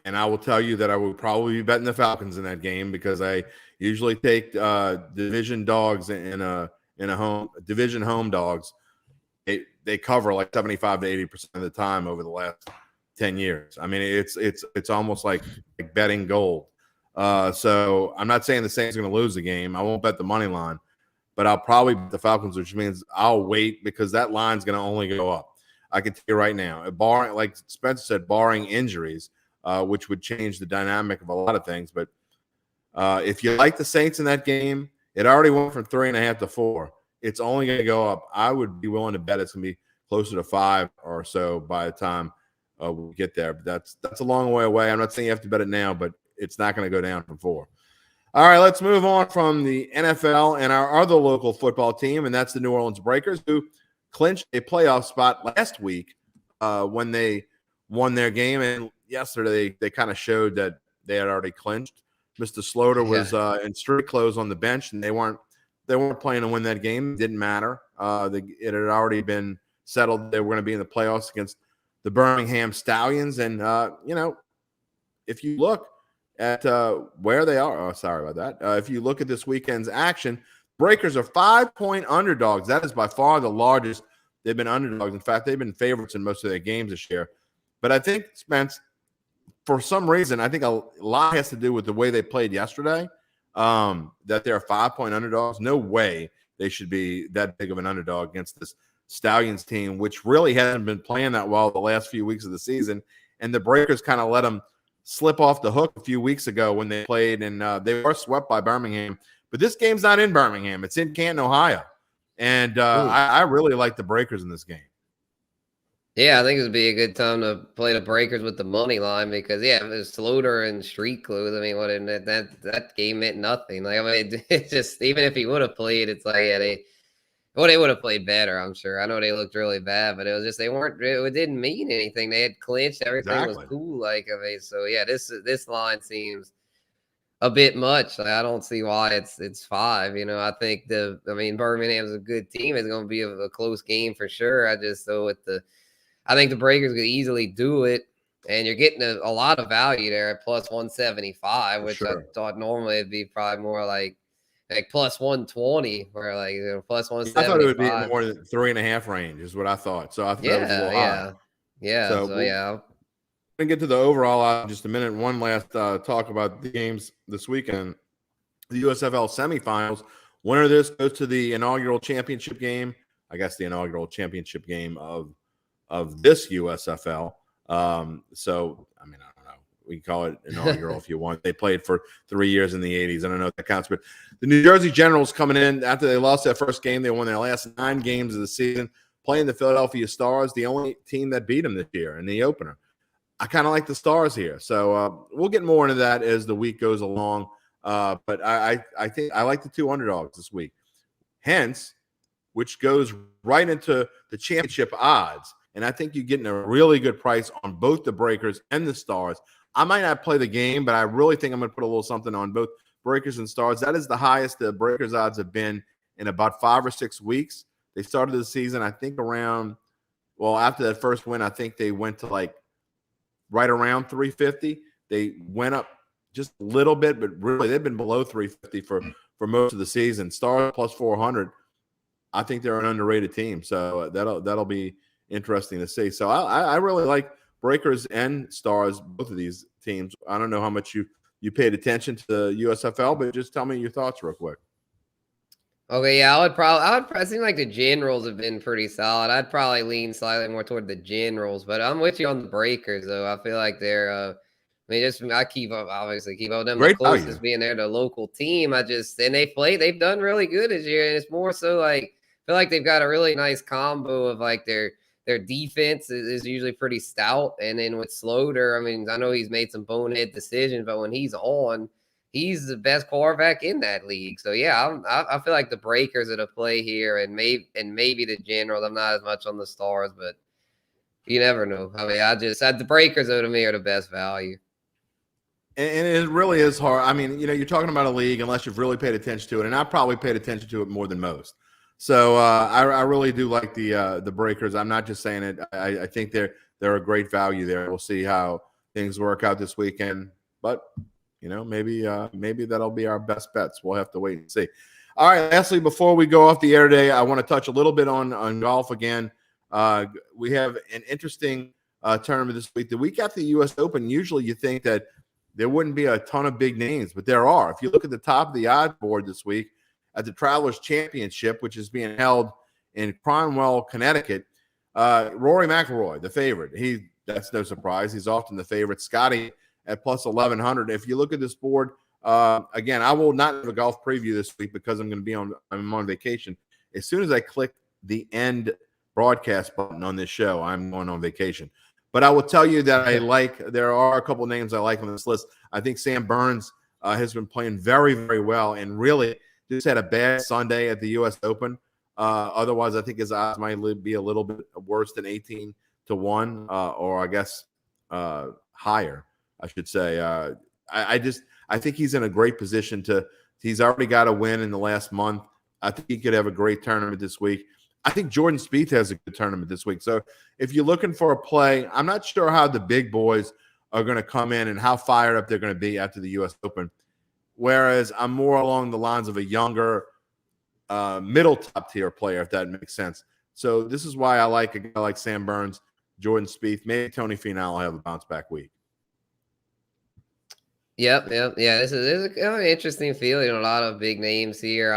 A: and I will tell you that I would probably be betting the Falcons in that game, because I usually take division dogs in a home division home dogs. They cover like 75 to 80% of the time over the last 10 years. I mean, it's almost like betting gold. So I'm not saying the Saints are going to lose the game. I won't bet the money line, but I'll probably bet the Falcons, which means I'll wait because that line's going to only go up. I can tell you right now, barring, like Spencer said, barring injuries, which would change the dynamic of a lot of things. But if you like the Saints in that game, it already went from 3.5 to 4. It's only going to go up. I would be willing to bet it's going to be closer to 5 or so by the time we get there. But that's a long way away. I'm not saying you have to bet it now, but it's not going to go down from 4. All right, let's move on from the NFL and our other local football team, and that's the New Orleans Breakers, who clinched a playoff spot last week when they won their game. And yesterday they kind of showed that they had already clinched. Mr. Slaughter was in street clothes on the bench, and they weren't playing to win that game. It didn't matter. It had already been settled they were going to be in the playoffs against the Birmingham Stallions. And, if you look at where they are, sorry about that. If you look at this weekend's action, Breakers are 5-point underdogs. That is by far the largest they've been underdogs. In fact, they've been favorites in most of their games this year. But I think, Spence, for some reason, I think a lot has to do with the way they played yesterday, that they're 5-point underdogs. No way they should be that big of an underdog against this Stallions team, which really hasn't been playing that well the last few weeks of the season. And the Breakers kind of let them slip off the hook a few weeks ago when they played, and they were swept by Birmingham. But this game's not in Birmingham. It's in Canton, Ohio. And I really like the Breakers in this game.
B: Yeah, I think it would be a good time to play the Breakers with the money line because, if it was Slaughter and street clothes, I mean, that game meant nothing. Like, I mean, it's just, even if he would have played, it's like, they would have played better, I'm sure. I know they looked really bad, but it was just, it didn't mean anything. They had clinched. Everything was cool. Like, I mean, so yeah, this line seems a bit much. Like, I don't see why it's 5. I think Birmingham's a good team. It's going to be a close game for sure. I think the Breakers could easily do it, and you're getting a lot of value there at plus 175, which I thought normally it'd be probably more like plus 120, or plus 175. I
A: thought it would be more than 3.5 range is what I thought. So I thought that was a little high.
B: Yeah. So
A: we're gonna get to the overall in just a minute. One last talk about the games this weekend. The USFL semifinals. Winner of this goes to the inaugural championship game. I guess the inaugural championship game of this USFL. So, I mean, I don't know. We can call it inaugural if you want. They played for 3 years in the 80s. I don't know if that counts. But the New Jersey Generals coming in after they lost their first game. They won their last 9 games of the season, playing the Philadelphia Stars, the only team that beat them this year in the opener. I kind of like the Stars here. So we'll get more into that as the week goes along. But I think I like the 2 underdogs this week. Hence, which goes right into the championship odds. And I think you're getting a really good price on both the Breakers and the Stars. I might not play the game, but I really think I'm going to put a little something on both Breakers and Stars. That is the highest the Breakers odds have been in about 5 or 6 weeks. They started the season, I think, after that first win, I think they went to right around 350. They went up just a little bit, but really they've been below 350 for most of the season. Stars plus 400. I think they're an underrated team. So that'll be interesting to see. So I really like Breakers and Stars, both of these teams. I don't know how much you paid attention to the USFL, but just tell me your thoughts real quick.
B: Okay, yeah, I would probably seem like the Generals have been pretty solid. I'd probably lean slightly more toward the Generals, but I'm with you on the Breakers though. I feel like they're I keep up them
A: Great
B: the closest
A: value.
B: Being they're the local team. They've done really good this year, and it's more so like I feel like they've got a really nice combo of their defense is usually pretty stout. And then with Slaughter, I mean, I know he's made some bonehead decisions, but when he's on, he's the best quarterback in that league. So, yeah, I feel like the Breakers are to play here and maybe the Generals. I'm not as much on the Stars, but you never know. I mean, the Breakers to me are the best value.
A: And it really is hard. I mean, you're talking about a league unless you've really paid attention to it. And I probably paid attention to it more than most. So I really do like the Breakers. I'm not just saying it. I think they're a great value there. We'll see how things work out this weekend. But, maybe that'll be our best bets. We'll have to wait and see. All right, lastly, before we go off the air today, I want to touch a little bit on golf again. We have an interesting tournament this week. The week after the U.S. Open, usually you think that there wouldn't be a ton of big names, but there are. If you look at the top of the odds board this week at the Travelers Championship, which is being held in Cromwell, Connecticut, Rory McIlroy, the favorite. That's no surprise. He's often the favorite. Scotty at plus 1,100. If you look at this board, again, I will not have a golf preview this week because I'm on vacation. As soon as I click the end broadcast button on this show, I'm going on vacation. But I will tell you that there are a couple of names I like on this list. I think Sam Burns has been playing very, very well and really just had a bad Sunday at the U.S. Open. Otherwise, I think his odds might be a little bit worse than 18-1, or I guess higher, I should say. I think he's in a great position he's already got a win in the last month. I think he could have a great tournament this week. I think Jordan Spieth has a good tournament this week. So if you're looking for a play, I'm not sure how the big boys are going to come in and how fired up they're going to be after the U.S. Open. Whereas I'm more along the lines of a younger, middle top tier player, if that makes sense. So this is why I like a guy like Sam Burns, Jordan Spieth, maybe Tony Finau will have a bounce back week.
B: Yep. Yeah, this is an interesting field. A lot of big names here.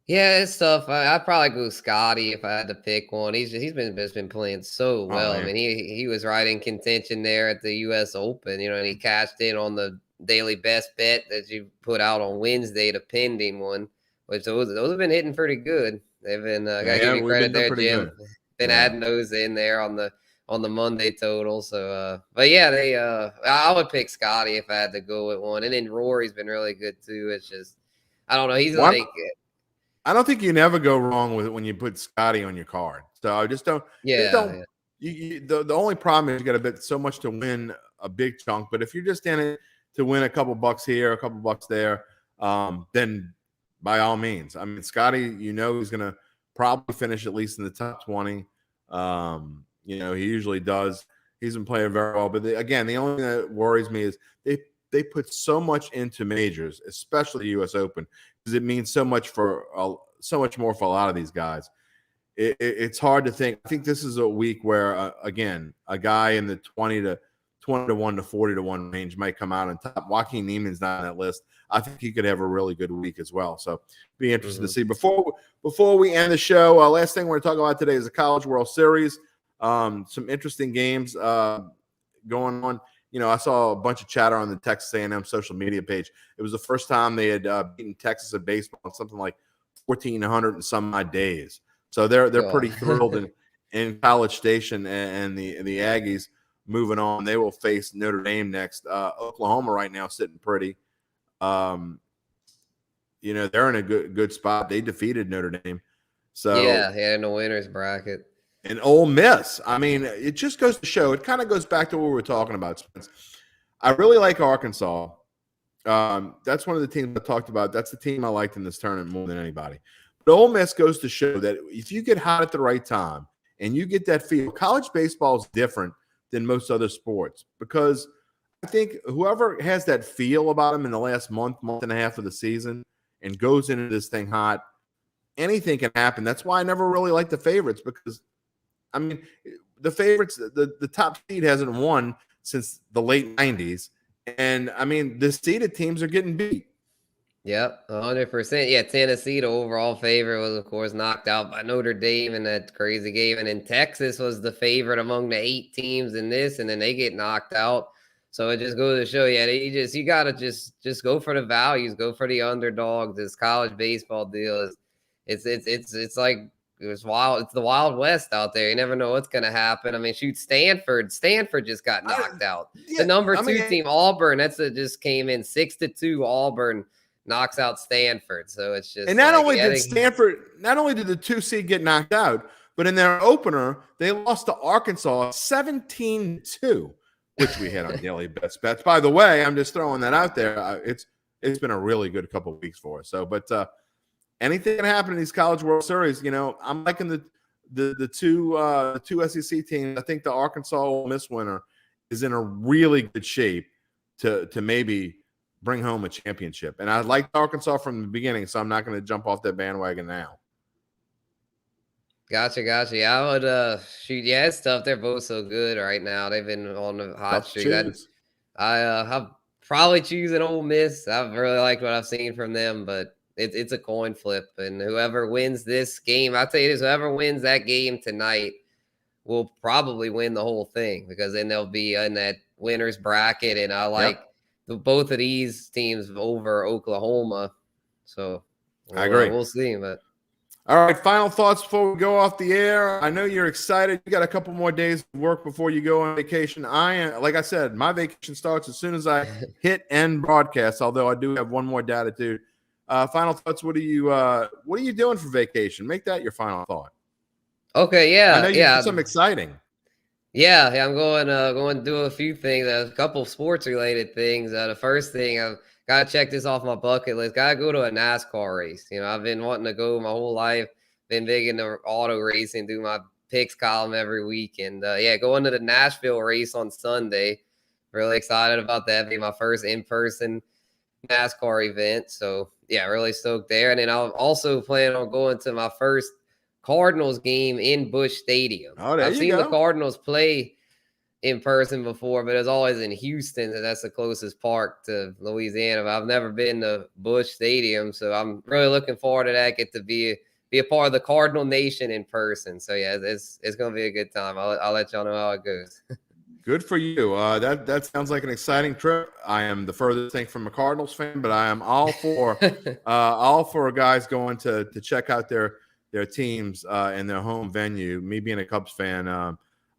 B: Yeah, it's tough. I'd probably go Scotty if I had to pick one. He's been playing so well. I mean, he was right in contention there at the U.S. Open, and he cashed in on the daily best bet that you put out on Wednesday, the pending one, which those have been hitting pretty good. They've been gotta give you credit there, Jim. Been adding those in there on the Monday total. So, but yeah, I would pick Scotty if I had to go with one, and then Rory's been really good too. It's just I don't know. He's
A: I don't think you never go wrong with it when you put Scotty on your card. So I just don't. Yeah. The only problem is you got to bet so much to win a big chunk. But if you're just in it to win a couple bucks here, a couple bucks there, then by all means. I mean, Scotty, he's going to probably finish at least in the top 20. He usually does. He's been playing very well. But again, the only thing that worries me is they put so much into majors, especially the U.S. Open, because it means so much more for a lot of these guys. It's hard to think. I think this is a week where, again, a guy in the 20 to 1 to 40 to 1 range might come out on top. Joaquin Neiman's not on that list. I think he could have a really good week as well. So be interested to see. Before we end the show, last thing we're going to talk about today is the College World Series. Some interesting games going on. I saw a bunch of chatter on the Texas A&M social media page. It was the first time they had beaten Texas at baseball in something like 1,400 and some odd days. So they're pretty thrilled in College Station, and the Aggies moving on. They will face Notre Dame next. Oklahoma right now sitting pretty. They're in a good spot. They defeated Notre Dame. So
B: yeah, in the winner's bracket.
A: And Ole Miss. I mean, it just goes to show. It kind of goes back to what we were talking about, Spence. I really like Arkansas. That's one of the teams I talked about. That's the team I liked in this tournament more than anybody. But Ole Miss goes to show that if you get hot at the right time and you get that feel, college baseball is different than most other sports, because I think whoever has that feel about them in the last month and a half of the season and goes into this thing hot, anything can happen. That's why I never really liked the favorites, because I mean, the favorites, the top seed hasn't won since the late 90s. And, I mean, the seeded teams are getting beat.
B: Yep, 100%. Yeah, Tennessee, the overall favorite, was, of course, knocked out by Notre Dame in that crazy game. And then Texas was the favorite among the 8 teams in this, and then they get knocked out. So it just goes to show you got to just go for the values, go for the underdog. This college baseball deal it's like – it was wild. It's the Wild West out there. You never know what's going to happen. I mean, shoot, Stanford just got knocked out. The number 2 team, Auburn, just came in 6-2. Auburn knocks out Stanford. So it's just.
A: And not only did the 2 seed get knocked out, but in their opener, they lost to Arkansas 17-2, which we had on daily bets. By the way, I'm just throwing that out there. It's been a really good couple of weeks for us. So, but. Anything can happen in these College World Series. I'm liking the two SEC teams. I think the Arkansas Ole Miss winner is in a really good shape to maybe bring home a championship. And I liked Arkansas from the beginning, so I'm not going to jump off that bandwagon now.
B: Gotcha. Yeah, I would shoot. Yeah, it's tough. They're both so good right now. They've been on the hot streak. I'm probably choosing Ole Miss. I've really liked what I've seen from them, but it's a coin flip. And whoever wins this game, I'll tell you this, whoever wins that game tonight will probably win the whole thing, because then they'll be in that winner's bracket. And I like both of these teams over Oklahoma. So
A: I agree.
B: We'll see. But
A: all right, final thoughts before we go off the air. I know you're excited. You got a couple more days of work before you go on vacation. Like I said, my vacation starts as soon as I hit end broadcast, although I do have one more data too. Final thoughts. What are you doing for vacation? Make that your final thought.
B: Okay, yeah.
A: I know you did something exciting.
B: Yeah, I'm going to do a few things, a couple of sports related things. The first thing, I've got to check this off my bucket list. Got to go to a NASCAR race. You know, I've been wanting to go my whole life. Been big into auto racing, do my picks column every week. And going to the Nashville race on Sunday. Really excited about that. Be my first in-person NASCAR event. So yeah, really stoked there. And then I'll also plan on going to my first Cardinals game in Busch Stadium.
A: Oh, there
B: I've
A: you
B: seen
A: go.
B: the Cardinals play in person before, but it's always in Houston, and that's the closest park to Louisiana. But I've never been to Busch Stadium, so I'm really looking forward to that. Get to be a part of the Cardinal Nation in person. So yeah, it's going to be a good time. I'll let y'all know how it goes.
A: Good for you. That sounds like an exciting trip. I am the furthest thing from a Cardinals fan, but I am all for guys going to check out their teams in their home venue. Me being a Cubs fan,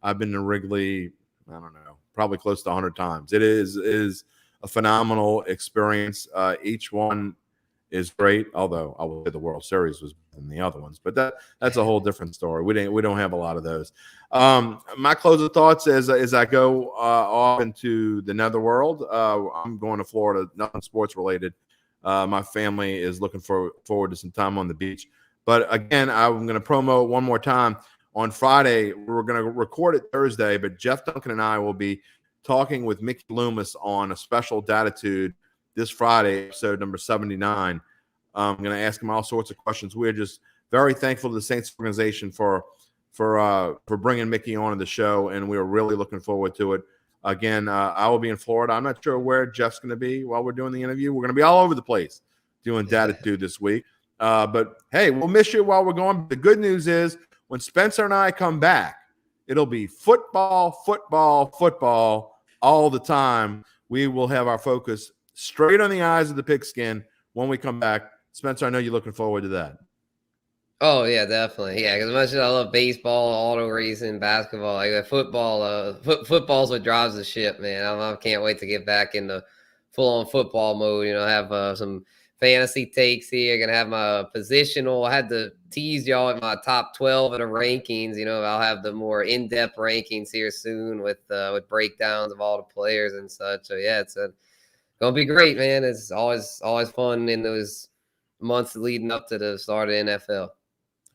A: I've been to Wrigley, I don't know, probably close to 100 times. It is a phenomenal experience. Each one is great, although I will say the World Series was better than the other ones, but that's a whole different story. We don't have a lot of those. My closing thoughts as I go off into the netherworld, I'm going to Florida, nothing sports related. My family is looking forward to some time on the beach. But again, I'm going to promo one more time. On Friday, we're going to record it Thursday, but Jeff Duncan and I will be talking with Mickey Loomis on a special Datitude this Friday, episode number 79. I'm going to ask him all sorts of questions. We're just very thankful to the Saints organization for bringing Mickey on the show, and we're really looking forward to it. Again, I will be in Florida. I'm not sure where Jeff's going to be while we're doing the interview. We're going to be all over the place doing Datitude this week. But hey, we'll miss you while we're going. The good news is when Spencer and I come back, it'll be football all the time. We will have our focus straight on the eyes of the pigskin when we come back. Spencer, I know you're looking forward to that.
B: Oh yeah, definitely. Yeah, because as much as I love baseball, auto racing, basketball, like football, football's what drives the ship, man. I can't wait to get back into full-on football mode. You know, have some fantasy takes here. Gonna have my positional. I had to tease y'all at my top 12 of the rankings. You know, I'll have the more in-depth rankings here soon with breakdowns of all the players and such. So yeah, it's gonna be great, man. It's always fun in those months leading up to the start of the NFL.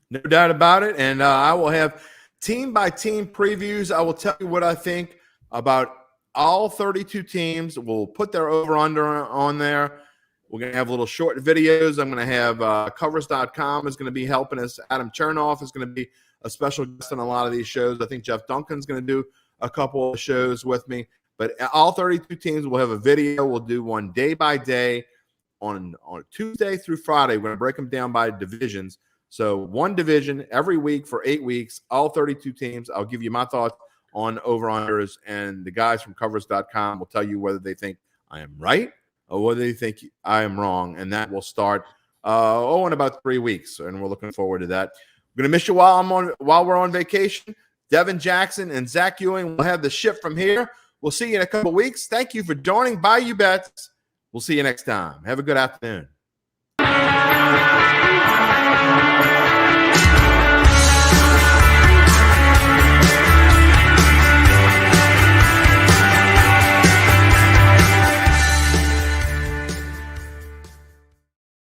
A: No doubt about it. And I will have team by team previews. I will tell you what I think about all 32 teams. We'll put their over-under on there. We're going to have little short videos. I'm going to have covers.com is going to be helping us. Adam Chernoff is going to be a special guest on a lot of these shows. I think Jeff Duncan's going to do a couple of shows with me. But all 32 teams will have a video. We'll do one day by day on Tuesday through Friday. We're going to break them down by divisions. So one division every week for 8 weeks, all 32 teams. I'll give you my thoughts on over-unders, and the guys from covers.com will tell you whether they think I am right or whether they think I am wrong. And that will start in about 3 weeks, and we're looking forward to that. We're going to miss you while we're on vacation. Devin Jackson and Zach Ewing will have the ship from here. We'll see you in a couple of weeks. Thank you for joining Bayou Bets. We'll see you next time. Have a good afternoon.